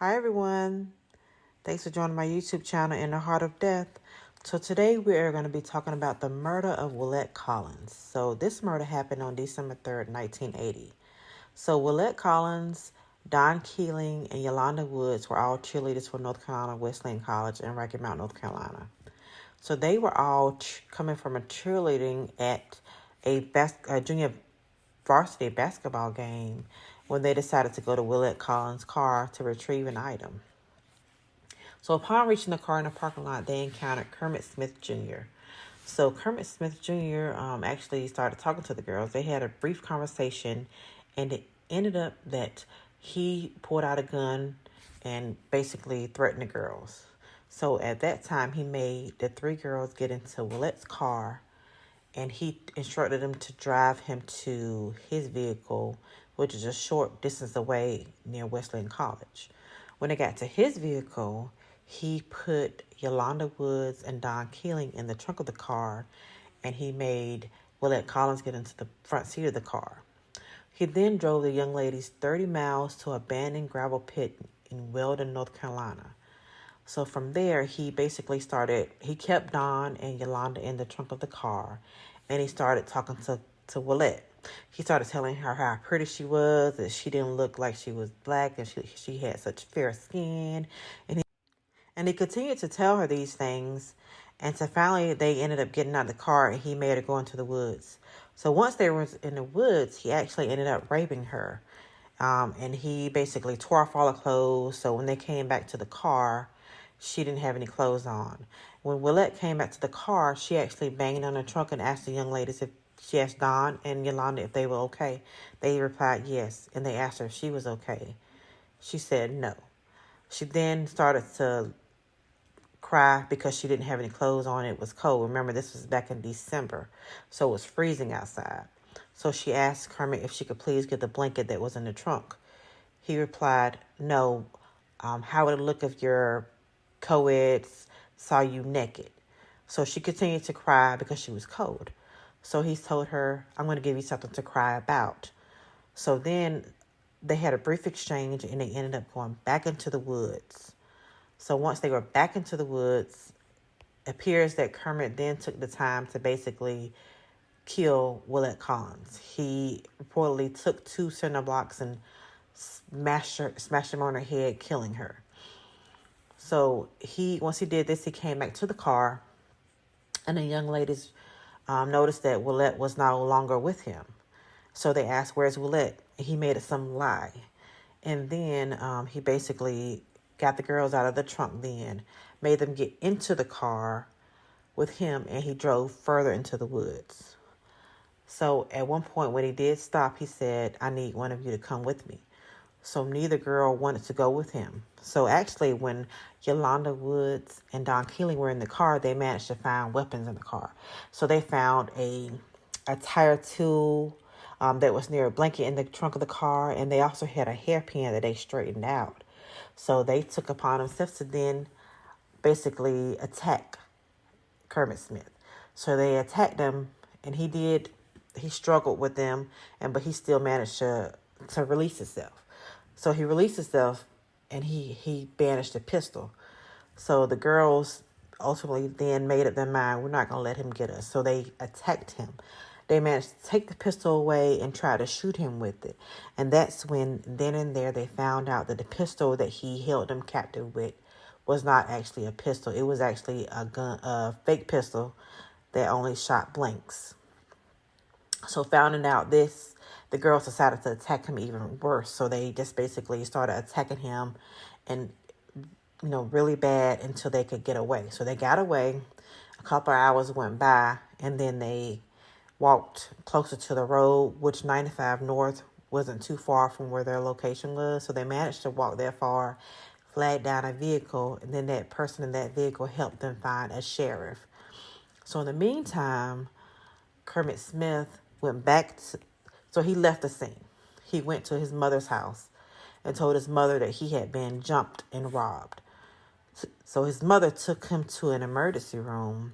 Hi everyone, thanks for joining my YouTube channel In the Heart of Death. So today we are going to be talking about the murder of Whelette Collins. So this murder happened on December 3rd, 1980. So Whelette Collins, Don Keeling, and Yolanda Woods were all cheerleaders for North Carolina Wesleyan College in Rocky Mount, North Carolina. So they were all coming from a cheerleading at a junior varsity basketball game when they decided to go to Whelette Collins' car to retrieve an item. So upon reaching the car in the parking lot, they encountered Kermit Smith Jr. So Kermit Smith Jr. Actually started talking to the girls. They had a brief conversation, and it ended up that he pulled out a gun and basically threatened the girls. So at that time, he made the three girls get into Willette's car, and he instructed them to drive him to his vehicle, which is a short distance away near Wesleyan College. When they got to his vehicle, he put Yolanda Woods and Don Keeling in the trunk of the car, and he made Whelette Collins get into the front seat of the car. He then drove the young ladies 30 miles to an abandoned gravel pit in Weldon, North Carolina. So from there, he kept Don and Yolanda in the trunk of the car, and he started talking to Willette. He started telling her how pretty she was, that she didn't look like she was black, and she had such fair skin. And he continued to tell her these things, and so finally they ended up getting out of the car, and he made her go into the woods. So once they were in the woods, he actually ended up raping her. And he basically tore off all her clothes, so when they came back to the car, she didn't have any clothes on. When Willette came back to the car, she actually banged on the trunk and asked the young ladies she asked Don and Yolanda if they were okay. They replied yes, and they asked her if she was okay. She said no. She then started to cry because she didn't have any clothes on. It was cold. Remember, this was back in December, so it was freezing outside. So she asked Kermit if she could please get the blanket that was in the trunk. He replied, no, how would it look if your co-eds saw you naked? So she continued to cry because she was cold. So he told her, I'm going to give you something to cry about. So then they had a brief exchange, and they ended up going back into the woods. So once they were back into the woods, it appears that Kermit then took the time to basically kill Whelette Collins. He reportedly took 2 cinder blocks and smashed them on her head, killing her. So once he did this, he came back to the car, and the young ladies noticed that Willette was no longer with him. So they asked, where's Willette? He made it some lie. And then he basically got the girls out of the trunk then, made them get into the car with him, and he drove further into the woods. So at one point when he did stop, he said, I need one of you to come with me. So neither girl wanted to go with him. So actually, when Yolanda Woods and Don Keeling were in the car, they managed to find weapons in the car. So they found a tire tool that was near a blanket in the trunk of the car, and they also had a hairpin that they straightened out. So they took upon themselves to then basically attack Kermit Smith. So they attacked him, and he struggled with them, but he still managed to release himself. So he released himself, and he banished a pistol. So the girls ultimately then made up their mind, we're not going to let him get us. So they attacked him. They managed to take the pistol away and try to shoot him with it. And that's when, then and there, they found out that the pistol that he held them captive with was not actually a pistol. It was actually a fake pistol that only shot blanks. So finding out this, the girls decided to attack him even worse. So they just basically started attacking him and, really bad until they could get away. So they got away. A couple of hours went by, and then they walked closer to the road, which 95 North wasn't too far from where their location was. So they managed to walk that far, flagged down a vehicle, and then that person in that vehicle helped them find a sheriff. So in the meantime, Kermit Smith went back so he left the scene. He went to his mother's house and told his mother that he had been jumped and robbed. So his mother took him to an emergency room,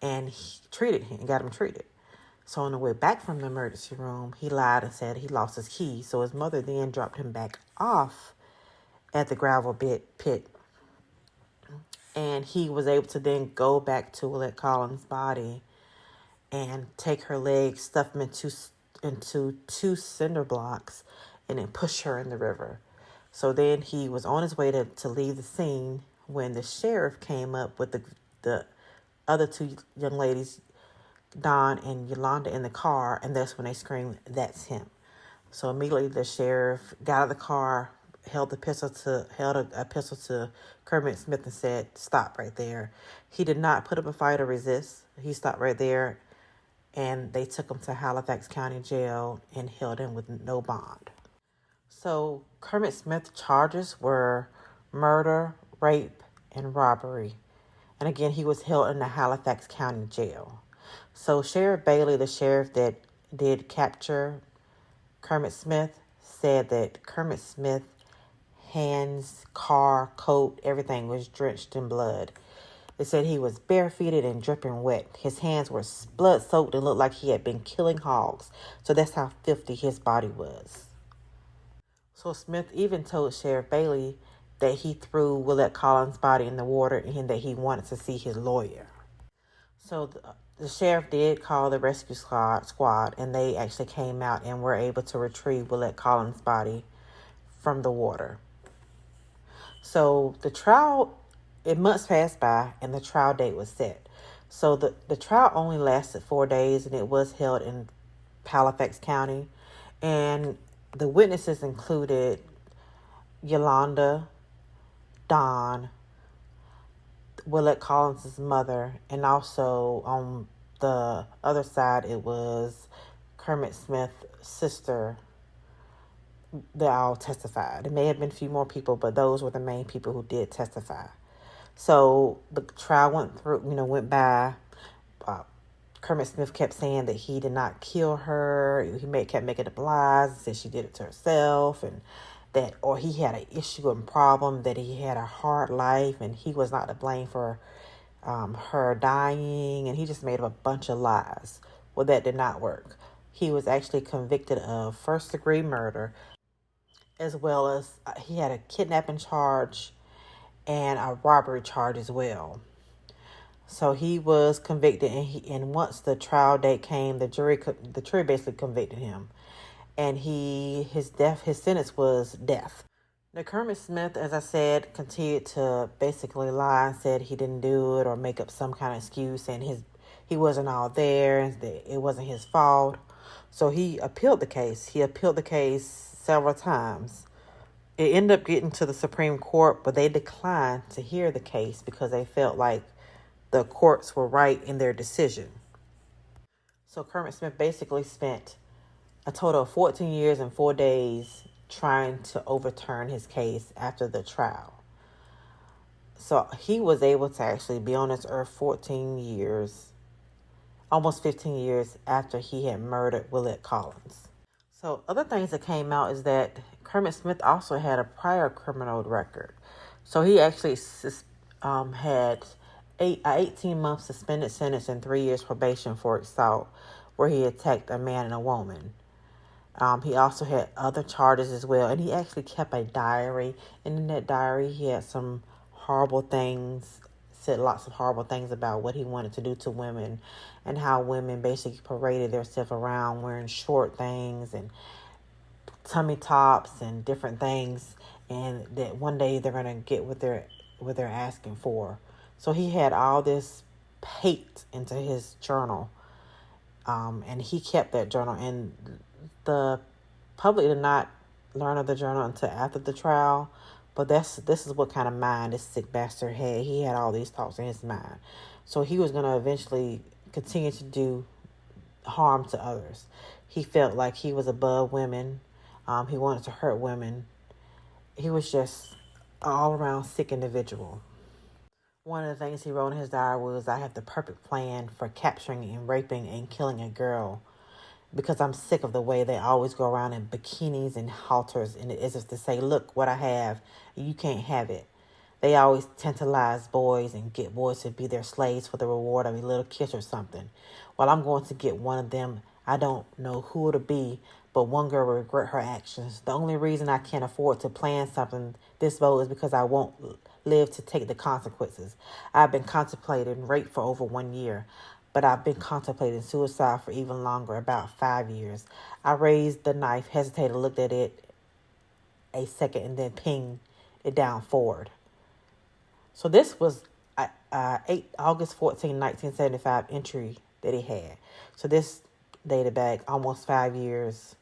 and he got him treated. So on the way back from the emergency room, he lied and said he lost his keys. So his mother then dropped him back off at the gravel pit. And he was able to then go back to Whelette Collins' body and take her legs, stuff them into two cinder blocks, and then push her in the river. So then he was on his way to leave the scene when the sheriff came up with the other two young ladies, Dawn and Yolanda, in the car, and that's when they screamed, "That's him." So immediately the sheriff got out of the car, held a pistol to Kermit Smith and said, "Stop right there." He did not put up a fight or resist. He stopped right there, and they took him to Halifax County Jail and held him with no bond. So Kermit Smith's charges were murder, rape, and robbery. And again, he was held in the Halifax County Jail. So Sheriff Bailey, the sheriff that did capture Kermit Smith, said that Kermit Smith's hands, car, coat, everything was drenched in blood. They said he was barefooted and dripping wet. His hands were blood-soaked and looked like he had been killing hogs. So that's how filthy his body was. So Smith even told Sheriff Bailey that he threw Whelette Collins' body in the water and that he wanted to see his lawyer. So the sheriff did call the rescue squad, and they actually came out and were able to retrieve Whelette Collins' body from the water. So the trial, months passed by, and the trial date was set. So the trial only lasted 4 days, and it was held in Halifax County. And the witnesses included Yolanda, Dawn, Whelette Collins' mother, and also on the other side, it was Kermit Smith's sister. They all testified. There may have been a few more people, but those were the main people who did testify. So the trial went by. Kermit Smith kept saying that he did not kill her. He kept making up lies and said she did it to herself, and or he had an issue and problem, that he had a hard life and he was not to blame for her dying, and he just made up a bunch of lies. Well, that did not work. He was actually convicted of first-degree murder, as well as he had a kidnapping charge and a robbery charge as well. So he was convicted, and once the trial date came, the jury basically convicted him, and his sentence was death. Now, Kermit Smith, as I said, continued to basically lie and said he didn't do it or make up some kind of excuse, and he wasn't all there, and that it wasn't his fault. So he appealed the case. He appealed the case several times. It ended up getting to the Supreme Court, but they declined to hear the case because they felt like the courts were right in their decision. So Kermit Smith basically spent a total of 14 years and 4 days trying to overturn his case after the trial. So he was able to actually be on this earth 14 years, almost 15 years after he had murdered Whelette Collins. So other things that came out is that Kermit Smith also had a prior criminal record. So he actually had an 18-month suspended sentence and 3 years probation for assault, where he attacked a man and a woman. He also had other charges as well, and he actually kept a diary. And in that diary, he had some horrible things, said lots of horrible things about what he wanted to do to women and how women basically paraded themselves around wearing short things and tummy tops and different things, and that one day they're going to get what they're asking for. So he had all this hate into his journal, and he kept that journal, and the public did not learn of the journal until after the trial. But this is what kind of mind this sick bastard had. He had all these thoughts in his mind. So he was going to eventually continue to do harm to others. He felt like he was above women. He wanted to hurt women. He was just an all-around sick individual. One of the things he wrote in his diary was, "I have the perfect plan for capturing and raping and killing a girl, because I'm sick of the way they always go around in bikinis and halters, and it is as to say, look what I have, you can't have it. They always tantalize boys and get boys to be their slaves for the reward of a little kiss or something. Well, I'm going to get one of them. I don't know who it'll be, but one girl will regret her actions. The only reason I can't afford to plan something this bold is because I won't live to take the consequences. I've been contemplating rape for over 1 year, but I've been contemplating suicide for even longer, about 5 years. I raised the knife, hesitated, looked at it a second, and then pinged it down forward. So this was August 14, 1975 entry that he had. So this dated back almost 5 years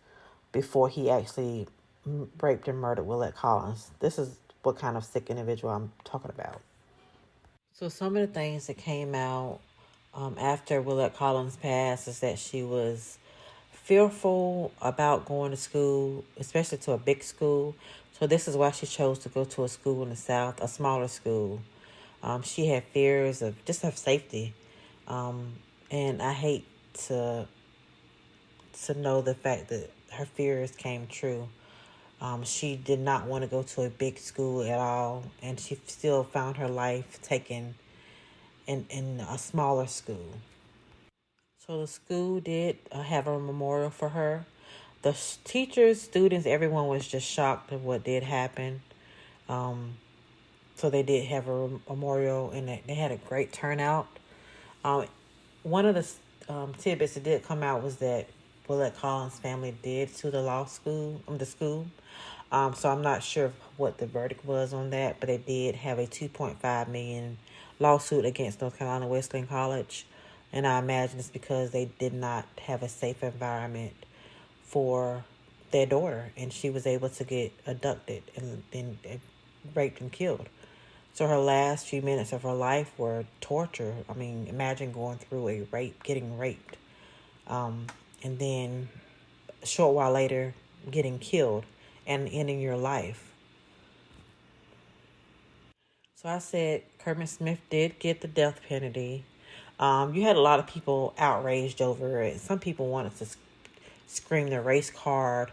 before he actually raped and murdered Whelette Collins. This is what kind of sick individual I'm talking about. So some of the things that came out after Whelette Collins passed is that she was fearful about going to school, especially to a big school. So this is why she chose to go to a school in the South, a smaller school. She had fears of just her safety. And I hate to know the fact that her fears came true. She did not want to go to a big school at all, and she still found her life taken in a smaller school. So the school did have a memorial for her. The teachers, students, everyone was just shocked at what did happen. So they did have a memorial, and they had a great turnout. One of the tidbits that did come out was that Willette Collins' family did sue the school. So I'm not sure what the verdict was on that, but they did have a $2.5 million lawsuit against North Carolina Wesleyan College. And I imagine it's because they did not have a safe environment for their daughter, and she was able to get abducted and then raped and killed. So her last few minutes of her life were torture. I mean, imagine going through a rape, getting raped, and then a short while later getting killed and ending your life. So I said Kermit Smith did get the death penalty. You had a lot of people outraged over it. Some people wanted to scream the race card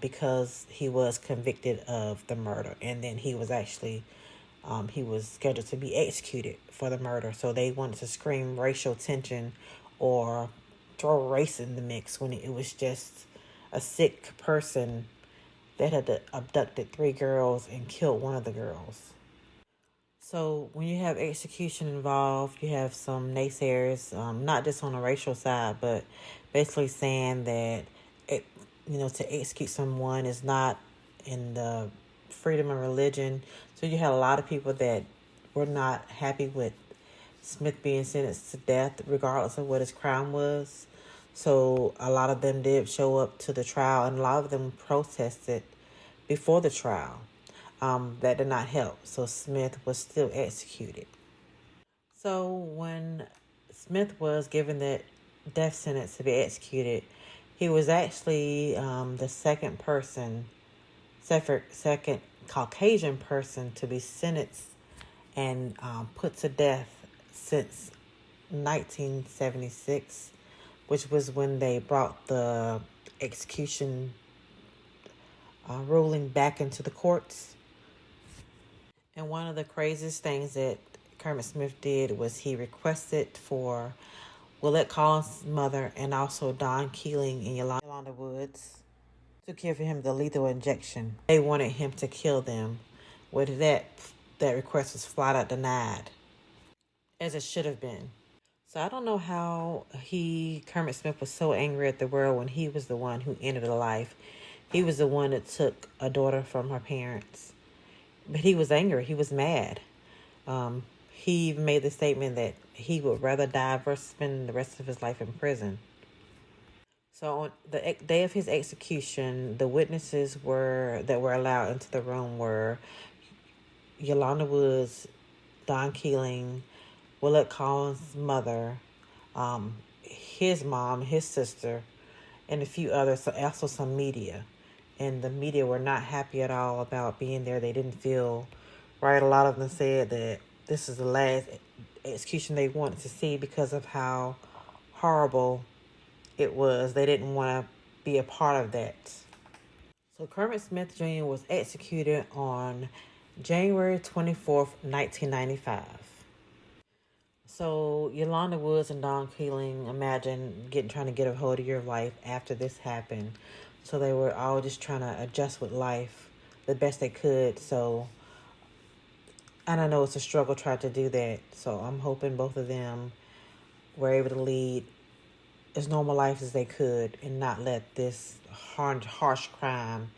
because he was convicted of the murder, and then he was actually he was scheduled to be executed for the murder. So they wanted to scream racial tension or throw race in the mix when it was just a sick person that had abducted 3 girls and killed one of the girls. So when you have execution involved, you have some naysayers, not just on the racial side, but basically saying that to execute someone is not in the freedom of religion. So you had a lot of people that were not happy with Smith being sentenced to death, regardless of what his crime was. So a lot of them did show up to the trial, and a lot of them protested before the trial. That did not help. So Smith was still executed. So when Smith was given the death sentence to be executed, he was actually the second Caucasian person to be sentenced and put to death since 1976, which was when they brought the execution ruling back into the courts. And one of the craziest things that Kermit Smith did was he requested for Whelette Collins' mother and also Don Keeling and Yolanda Woods to give him the lethal injection. They wanted him to kill them. With that request was flat out denied, as it should have been. So I don't know how Kermit Smith was so angry at the world when he was the one who ended a life. He was the one that took a daughter from her parents. But he was angry. He was mad. He even made the statement that he would rather die versus spend the rest of his life in prison. So on the day of his execution, the witnesses that were allowed into the room were Yolanda Woods, Don Keeling, Willette Collins' mother, his mom, his sister, and a few others, so also some media. And the media were not happy at all about being there. They didn't feel right. A lot of them said that this is the last execution they wanted to see because of how horrible it was. They didn't want to be a part of that. So Kermit Smith Jr. was executed on January 24th, 1995. So Yolanda Woods and Don Keeling, imagine trying to get a hold of your life after this happened. So they were all just trying to adjust with life the best they could. So, and I know it's a struggle trying to do that. So I'm hoping both of them were able to lead as normal life as they could and not let this harsh crime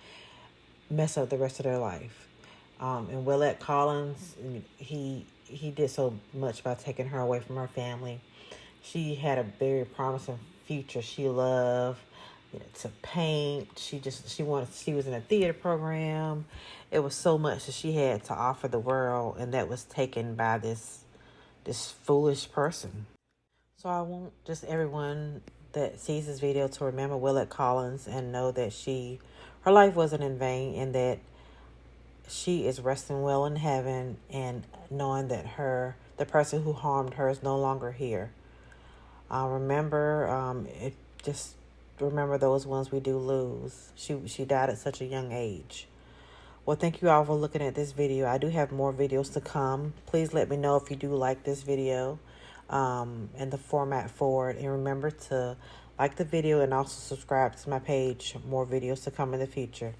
mess up the rest of their life. And Whelette Collins, he did so much by taking her away from her family. She had a very promising future. She loved, to paint. She was in a theater program. It was so much that she had to offer the world, and that was taken by this foolish person. So I want just everyone that sees this video to remember Whelette Collins and know that her life wasn't in vain, and that she is resting well in heaven, and knowing that the person who harmed her is no longer here. Just remember those ones we do lose. She died at such a young age. Well, thank you all for looking at this video. I do have more videos to come. Please let me know if you do like this video and the format for it. And remember to like the video and also subscribe to my page. More videos to come in the future.